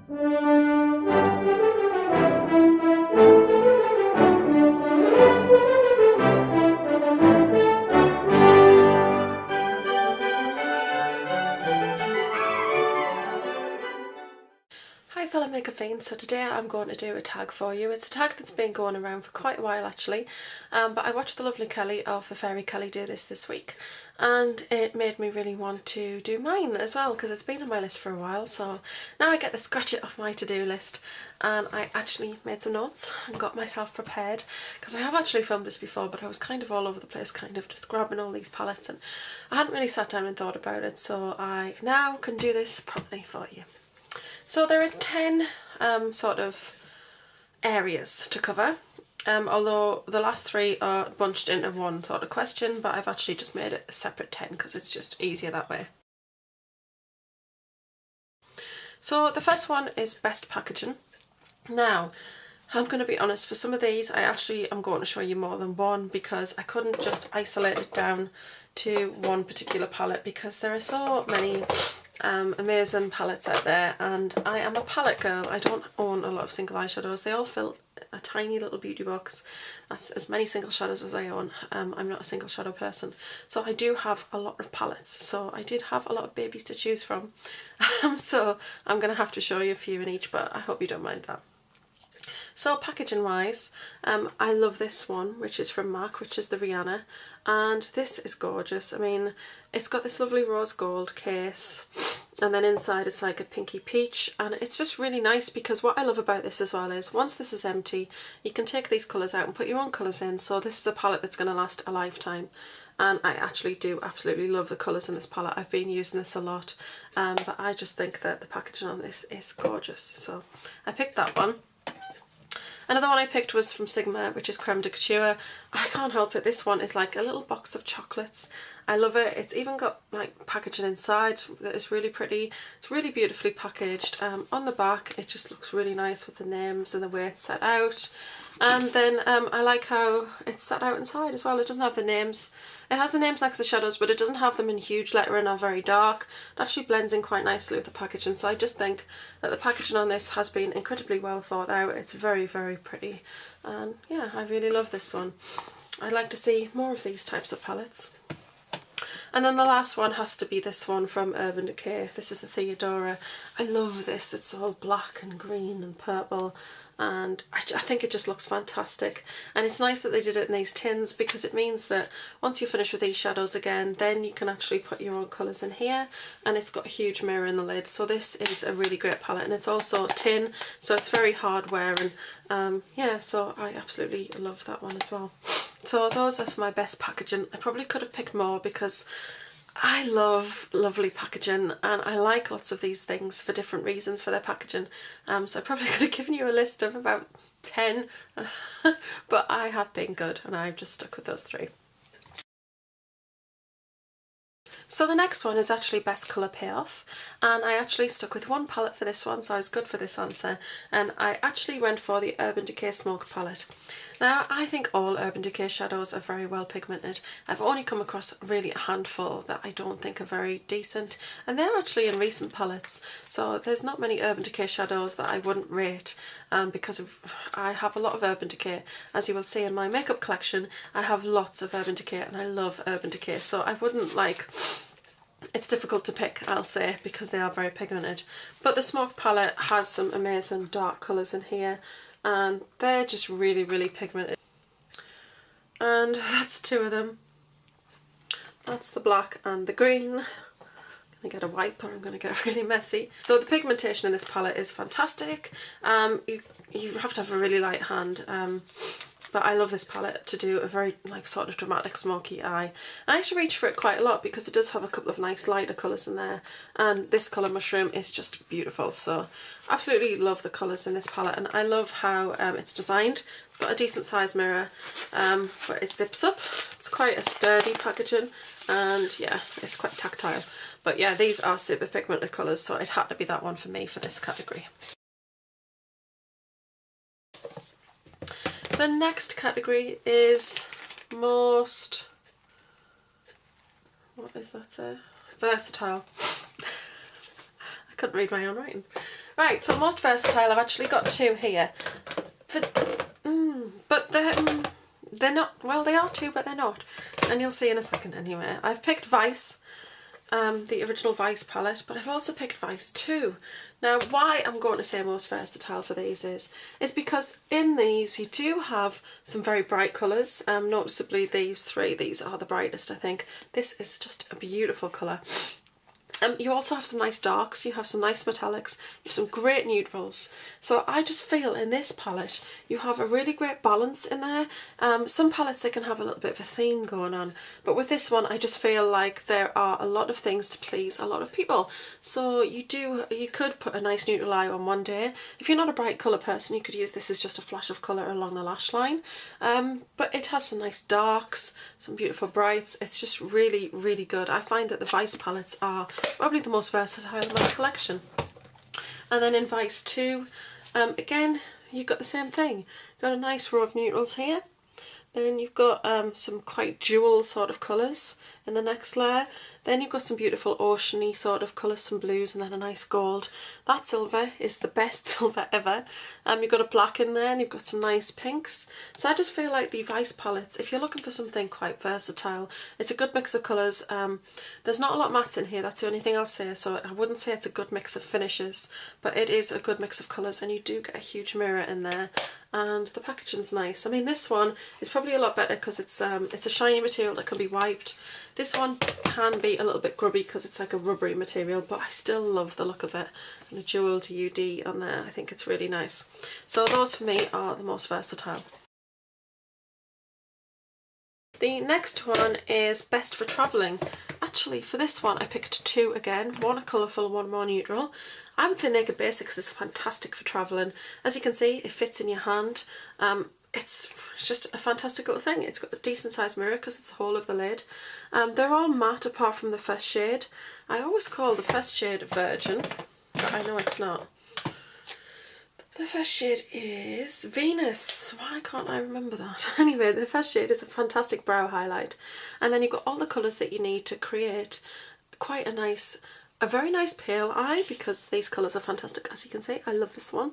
Hi fellow makeup fiends, so today I'm going to do a tag for you. It's a tag that's been going around for quite a while actually, but I watched the lovely Kelly of the Fairy Kelly do this week, and it made me really want to do mine as well because it's been on my list for a while, so now I get to scratch it off my to-do list. And I actually made some notes and got myself prepared because I have actually filmed this before, but I was kind of all over the place, kind of just grabbing all these palettes, and I hadn't really sat down and thought about it, so I now can do this properly for you. So there are 10 sort of areas to cover, although the last 3 are bunched into one sort of question, but I've actually just made it a separate 10 because it's just easier that way. So the first one is best packaging. Now, I'm going to be honest, for some of these I actually am going to show you more than one because I couldn't just isolate it down to one particular palette because there are so many amazing palettes out there, and I am a palette girl. I don't own a lot of single eyeshadows. They all fill a tiny little beauty box. That's as many single shadows as I own. I'm not a single shadow person, so I do have a lot of palettes, so I did have a lot of babies to choose from. So I'm going to have to show you a few in each, but I hope you don't mind that. So packaging wise, I love this one, which is from MAC, which is the Rihanna, and this is gorgeous. I mean, it's got this lovely rose gold case, and then inside it's like a pinky peach, and it's just really nice because what I love about this as well is once this is empty, you can take these colours out and put your own colours in, so this is a palette that's going to last a lifetime. And I actually do absolutely love the colours in this palette. I've been using this a lot, but I just think that the packaging on this is gorgeous, so I picked that one. Another one I picked was from Sigma, which is Creme de Couture. I can't help it, this one is like a little box of chocolates. I love it. It's even got like packaging inside that is really pretty. It's really beautifully packaged. On the back it just looks really nice with the names and the way it's set out. And then I like how it's set out inside as well. It doesn't have the names. It has the names next to the shadows, but it doesn't have them in huge lettering or very dark. It actually blends in quite nicely with the packaging, so I just think that the packaging on this has been incredibly well thought out. It's very, very pretty, and yeah, I really love this one. I'd like to see more of these types of palettes. And then the last one has to be this one from Urban Decay. This is the Theodora. I love this. It's all black and green and purple, and I think it just looks fantastic. And it's nice that they did it in these tins because it means that once you finish with these shadows again, then you can actually put your own colours in here, and it's got a huge mirror in the lid. So this is a really great palette, and it's also tin, so it's very hard wearing. Yeah, so I absolutely love that one as well. So those are my best packaging. I probably could have picked more because I love lovely packaging, and I like lots of these things for different reasons for their packaging. So I probably could have given you a list of about 10, but I have been good and I've just stuck with those 3. So the next one is actually best colour payoff, and I actually stuck with one palette for this one, so I was good for this answer, and I actually went for the Urban Decay Smoke palette. Now, I think all Urban Decay shadows are very well pigmented. I've only come across really a handful that I don't think are very decent, and they're actually in recent palettes, so there's not many Urban Decay shadows that I wouldn't rate, because I have a lot of Urban Decay. As you will see in my makeup collection, I have lots of Urban Decay, and I love Urban Decay, so I wouldn't like... It's difficult to pick, I'll say, because they are very pigmented. But the Smoke palette has some amazing dark colours in here, and they're just really, really pigmented. And that's 2 of them. That's the black and the green. I'm going to get a wipe or I'm going to get really messy. So the pigmentation in this palette is fantastic. You have to have a really light hand. But I love this palette to do a very like sort of dramatic smoky eye. I actually reach for it quite a lot because it does have a couple of nice lighter colours in there, and this colour Mushroom is just beautiful. So absolutely love the colours in this palette, and I love how it's designed. It's got a decent size mirror, but it zips up. It's quite a sturdy packaging, and yeah, it's quite tactile. But yeah, these are super pigmented colours, so it had to be that one for me for this category. The next category is most, what is that, versatile. I couldn't read my own writing. Right, so most versatile, I've actually got two here. But they're not, well, they are two, but they're not. And you'll see in a second anyway. I've picked Vice, the original Vice palette, but I've also picked Vice 2. Now, why I'm going to say most versatile for these is because in these you do have some very bright colours. Noticeably these three, these are the brightest, I think. This is just a beautiful colour. You also have some nice darks, you have some nice metallics, you have some great neutrals. So I just feel in this palette you have a really great balance in there. Some palettes they can have a little bit of a theme going on, but with this one I just feel like there are a lot of things to please a lot of people. So you could put a nice neutral eye on one day. If you're not a bright colour person, you could use this as just a flash of colour along the lash line. But it has some nice darks, some beautiful brights. It's just really, really good. I find that the Vice palettes are probably the most versatile in my collection. And then in Vice 2, again, you've got the same thing. You've got a nice row of neutrals here. Then you've got some quite jewel sort of colours in the next layer. Then you've got some beautiful oceany sort of colours, some blues, and then a nice gold. That silver is the best silver ever. You've got a black in there and you've got some nice pinks. So I just feel like the Vice palettes, if you're looking for something quite versatile, it's a good mix of colours. There's not a lot of mattes in here, that's the only thing I'll say, so I wouldn't say it's a good mix of finishes, but it is a good mix of colours, and you do get a huge mirror in there. And the packaging's nice. I mean, this one is probably a lot better because it's a shiny material that can be wiped. This one can be a little bit grubby because it's like a rubbery material, but I still love the look of it. And a jewelled UD on there, I think it's really nice. So those for me are the most versatile. The next one is best for travelling. Actually, for this one I picked two again, one a colourful, one more neutral. I would say Naked Basics is fantastic for travelling. As you can see, it fits in your hand. It's just a fantastic little thing. It's got a decent sized mirror because it's the whole of the lid. They're all matte apart from the first shade. I always call the first shade Virgin, but I know it's not. The first shade is Venus. Why can't I remember that? Anyway, the first shade is a fantastic brow highlight. And then you've got all the colours that you need to create quite a very nice pale eye, because these colours are fantastic, as you can see. I love this one.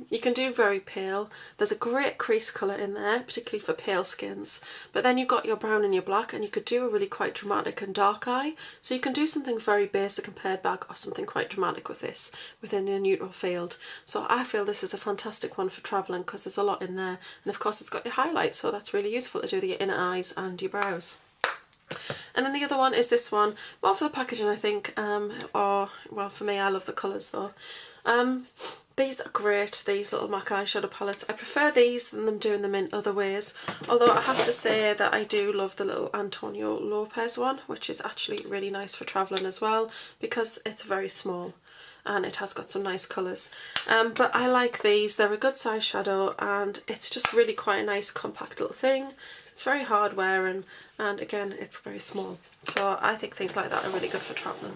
You can do very pale. There's a great crease colour in there, particularly for pale skins. But then you've got your brown and your black, and you could do a really quite dramatic and dark eye. So you can do something very basic and pared back, or something quite dramatic with this within your neutral field. So I feel this is a fantastic one for travelling because there's a lot in there. And of course it's got your highlight, so that's really useful to do your inner eyes and your brows. And then the other one is this one, more for the packaging I think, or well, for me, I love the colours though. These are great, these little MAC eyeshadow palettes. I prefer these than them doing them in other ways, although I have to say that I do love the little Antonio Lopez one, which is actually really nice for travelling as well because it's very small and it has got some nice colours. But I like these, they're a good size shadow, and it's just really quite a nice compact little thing. It's very hard wearing, and again it's very small, so I think things like that are really good for travelling.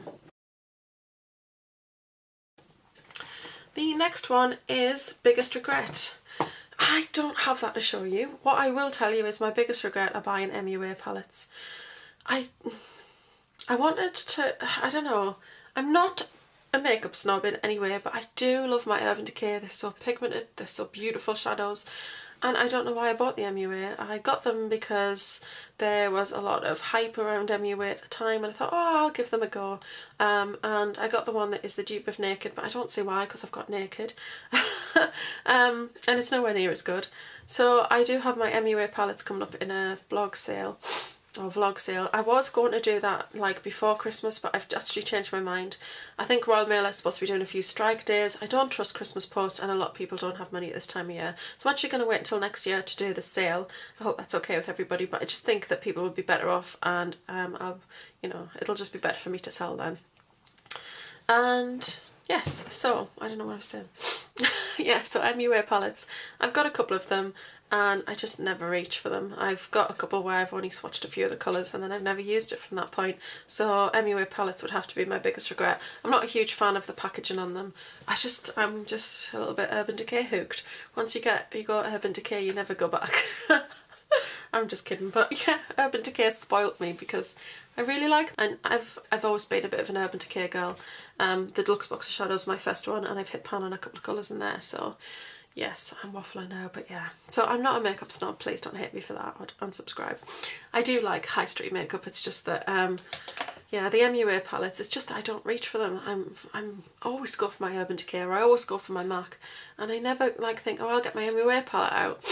The next one is biggest regret. I don't have that to show you. What I will tell you is my biggest regret are buying MUA palettes. I wanted to, I don't know, I'm not a makeup snob in any way, but I do love my Urban Decay. They're so pigmented, they're so beautiful shadows. And I don't know why I bought the MUA. I got them because there was a lot of hype around MUA at the time, and I thought, oh, I'll give them a go. And I got the one that is the dupe of Naked, but I don't see why because I've got Naked. And it's nowhere near as good. So I do have my MUA palettes coming up in a blog sale. Or vlog sale. I was going to do that like before Christmas, but I've actually changed my mind. I think Royal Mail is supposed to be doing a few strike days. I don't trust Christmas post, and a lot of people don't have money at this time of year. So I'm actually going to wait until next year to do the sale. I hope that's okay with everybody, but I just think that people would be better off, and it'll just be better for me to sell then. And yes, so I don't know what I was saying. Yeah, so MUA palettes. I've got a couple of them, and I just never reach for them. I've got a couple where I've only swatched a few of the colours and then I've never used it from that point. So MUA palettes would have to be my biggest regret. I'm not a huge fan of the packaging on them. I'm just a little bit Urban Decay hooked. Once you go Urban Decay, you never go back. I'm just kidding, but yeah, Urban Decay spoilt me because I really like, and I've always been a bit of an Urban Decay girl. The Deluxe Box of Shadows is my first one, and I've hit pan on a couple of colours in there, so yes, I'm waffling now, but yeah. So I'm not a makeup snob, please don't hate me for that, or unsubscribe. I do like high street makeup, it's just that, yeah, the MUA palettes, it's just that I don't reach for them. I'm always go for my Urban Decay, or I always go for my MAC, and I never like think, oh, I'll get my MUA palette out.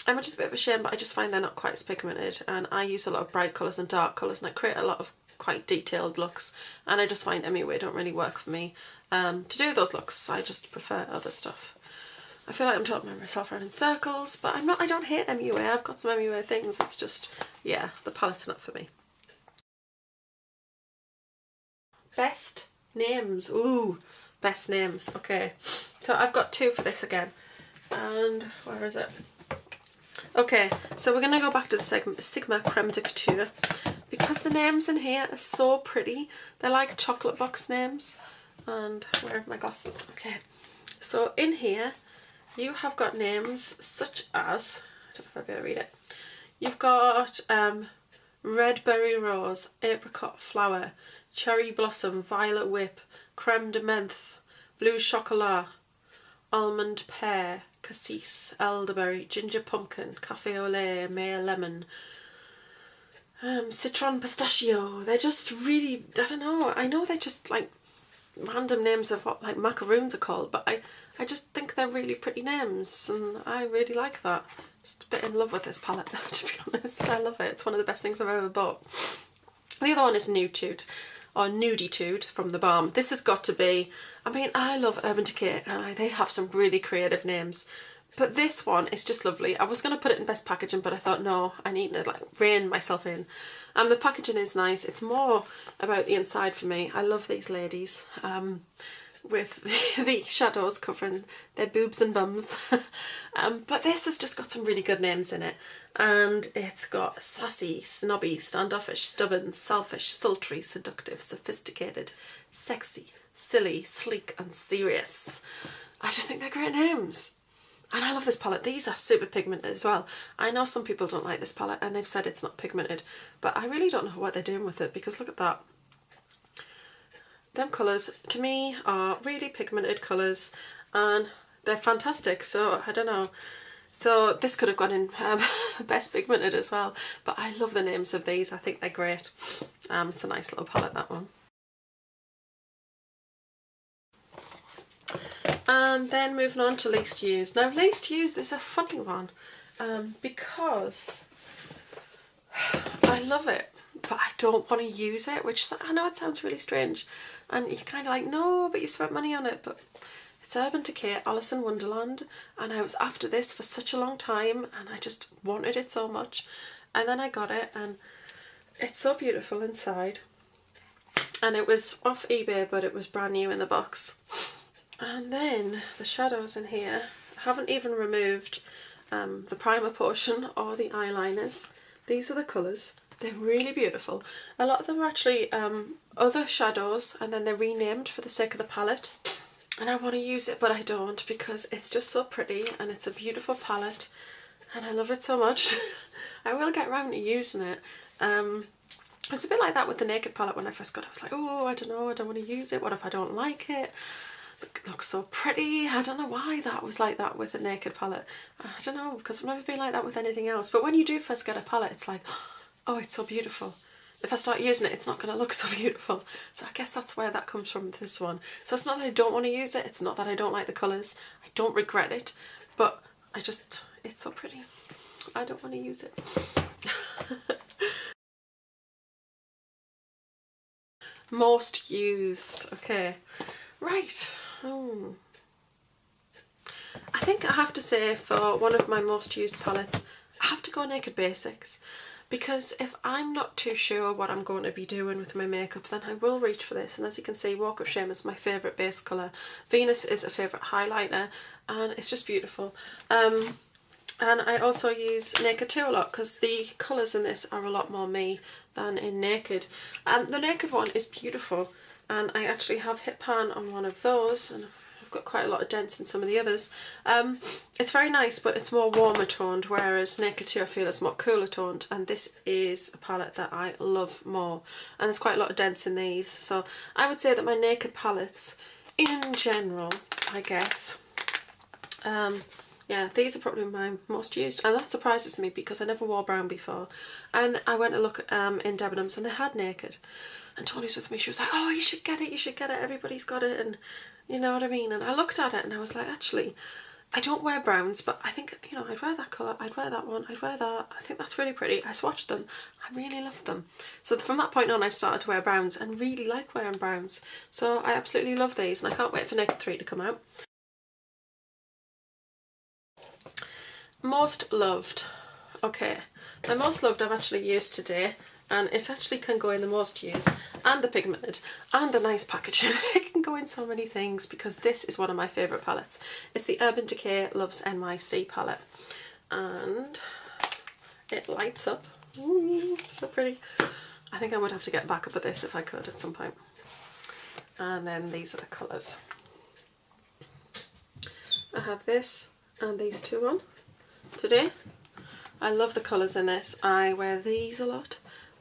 I'm just a bit of a shame, but I just find they're not quite as pigmented, and I use a lot of bright colours and dark colours, and I create a lot of quite detailed looks, and I just find MUA don't really work for me to do those looks. I just prefer other stuff. I feel like I'm talking myself around in circles, but I'm not. I don't hate MUA. I've got some MUA things. It's just, yeah, the palette's not for me. Best names. Ooh, best names. Okay, so I've got two for this again, and where is it? Okay, so we're going to go back to the Sigma Creme de Couture, because the names in here are so pretty. They're like chocolate box names. And where are my glasses? Okay, so in here you have got names such as, I don't know if I'll be able to read it. You've got Red Berry Rose, Apricot Flower, Cherry Blossom, Violet Whip, Creme de Menthe, Blue Chocolat, Almond Pear, Cassis, Elderberry, Ginger Pumpkin, Cafe au lait, Maya Lemon, Citron Pistachio. They're just really, I don't know, I know they're just like random names of what like macaroons are called, but I just think they're really pretty names, and I really like that. Just a bit in love with this palette, to be honest. I love it. It's one of the best things I've ever bought. The other one is Nude, or Nuditude from The Balm. This has got to be, I mean, I love Urban Decay, and they have some really creative names. But this one is just lovely. I was going to put it in best packaging, but I thought, no, I need to like rein myself in. The packaging is nice. It's more about the inside for me. I love these ladies with the shadows covering their boobs and bums. But this has just got some really good names in it. And it's got sassy, snobby, standoffish, stubborn, selfish, sultry, seductive, sophisticated, sexy, silly, sleek and serious. I just think they're great names. And I love this palette. These are super pigmented as well. I know some people don't like this palette and they've said it's not pigmented, but I really don't know what they're doing with it, because look at that. Them colours to me are really pigmented colours, and they're fantastic, so I don't know. So this could have gone in best pigmented as well, but I love the names of these. I think they're great. It's a nice little palette, that one. And then moving on to least used. Now least used is a funny one, because I love it, but I don't want to use it, which I know it sounds really strange, and you're kind of like, no, but you spent money on it. But it's Urban Decay Alice in Wonderland, and I was after this for such a long time, and I just wanted it so much, and then I got it, and it's so beautiful inside, and it was off eBay, but it was brand new in the box. And then the shadows in here, I haven't even removed the primer portion or the eyeliners. These are the colours. They're really beautiful. A lot of them are actually other shadows, and then they're renamed for the sake of the palette. And I want to use it, but I don't, because it's just so pretty, and it's a beautiful palette, and I love it so much. I will get around to using it. It's a bit like that with the Naked palette when I first got it. I was like, oh, I don't know, I don't want to use it. What if I don't like it? It looks so pretty. I don't know why that was like that with a Naked palette. I don't know, because I've never been like that with anything else. But when you do first get a palette, it's like, oh, it's so beautiful. If I start using it, it's not going to look so beautiful. So I guess that's where that comes from, this one. So it's not that I don't want to use it. It's not that I don't like the colours. I don't regret it. But I just, it's so pretty. I don't want to use it. Most used. Okay. Right. I think I have to say, for one of my most used palettes, I have to go Naked Basics, because if I'm not too sure what I'm going to be doing with my makeup, then I will reach for this. And as you can see, Walk of Shame is my favourite base colour. Venus is a favourite highlighter, and it's just beautiful. And I also use Naked too a lot, because the colours in this are a lot more me than in Naked. The Naked one is beautiful, and I actually have hit pan on one of those, and I've got quite a lot of dents in some of the others. It's very nice, but it's more warmer toned, whereas Naked 2 I feel is more cooler toned, and this is a palette that I love more. And there's quite a lot of dents in these, so I would say that my Naked palettes, in general, I guess, yeah, these are probably my most used, and that surprises me because I never wore brown before. And I went to look in Debenhams and they had Naked, and Tony's with me, she was like, oh, you should get it, everybody's got it, and you know what I mean. And I looked at it and I was like, actually, I don't wear browns, but I think, you know, I'd wear that colour, I'd wear that one, I'd wear that. I think that's really pretty. I swatched them, I really loved them. So from that point on I started to wear browns and really like wearing browns. So I absolutely love these, and I can't wait for Naked 3 to come out. Most loved. Okay, my most loved I've actually used today, and it actually can go in the most used and the pigmented and the nice packaging. It can go in so many things because this is one of my favourite palettes. It's the Urban Decay Loves NYC palette, and it lights up. Ooh, so pretty. I think I would have to get back up at this if I could at some point. And then these are the colours. I have this and these two on today. I love the colours in this. I wear these a lot,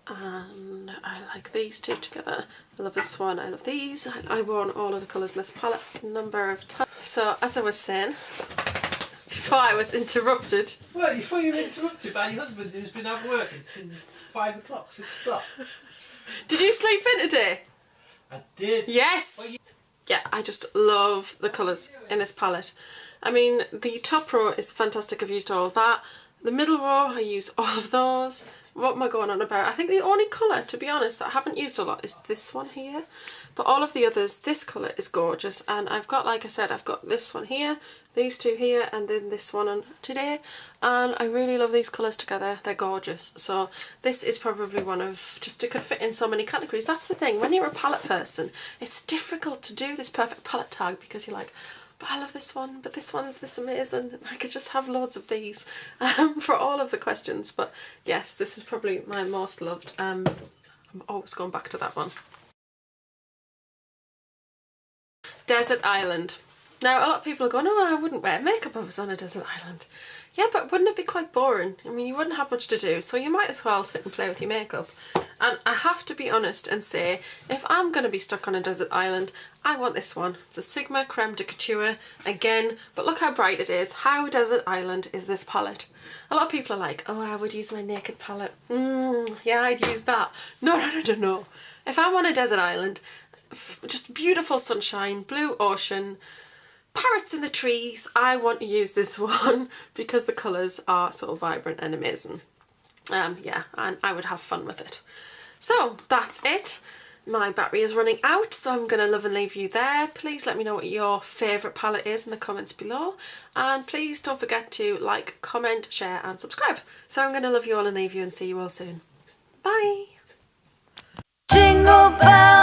and I like these two together. I love this one, I love these. I've worn all of the colours in this palette a number of times. So as I was saying, before I was interrupted. Well, before you were interrupted by your husband who's been out working since 5 o'clock, 6 o'clock. Did you sleep in today? I did. Yes! Well, yeah, I just love the colours in this palette. I mean, the top row is fantastic, I've used all of that. The middle row, I use all of those. What am I going on about? I think the only colour, to be honest, that I haven't used a lot is this one here. But all of the others, this colour is gorgeous. And I've got, like I said, I've got this one here, these two here, and then this one on today. And I really love these colours together. They're gorgeous. So this is probably one of, just it could fit in so many categories. That's the thing, when you're a palette person, it's difficult to do this perfect palette tag because you're like, but I love this one, but this one's this amazing. I could just have loads of these for all of the questions. But yes, this is probably my most loved. I'm always going back to that one. Desert Island. Now, a lot of people are going, oh, I wouldn't wear makeup if I was on a desert island. Yeah, but wouldn't it be quite boring? I mean, you wouldn't have much to do, so you might as well sit and play with your makeup. And I have to be honest and say, if I'm going to be stuck on a desert island, I want this one. It's a Sigma Creme de Couture again, but look how bright it is. How desert island is this palette? A lot of people are like, oh, I would use my Naked palette. Yeah, I'd use that. No. If I'm on a desert island, just beautiful sunshine, blue ocean, parrots in the trees, I want to use this one because the colours are so vibrant and amazing. Yeah, and I would have fun with it. So that's it. My battery is running out, so I'm going to love and leave you there. Please let me know what your favourite palette is in the comments below. And please don't forget to like, comment, share and subscribe. So I'm going to love you all and leave you and see you all soon. Bye! Jingle bell.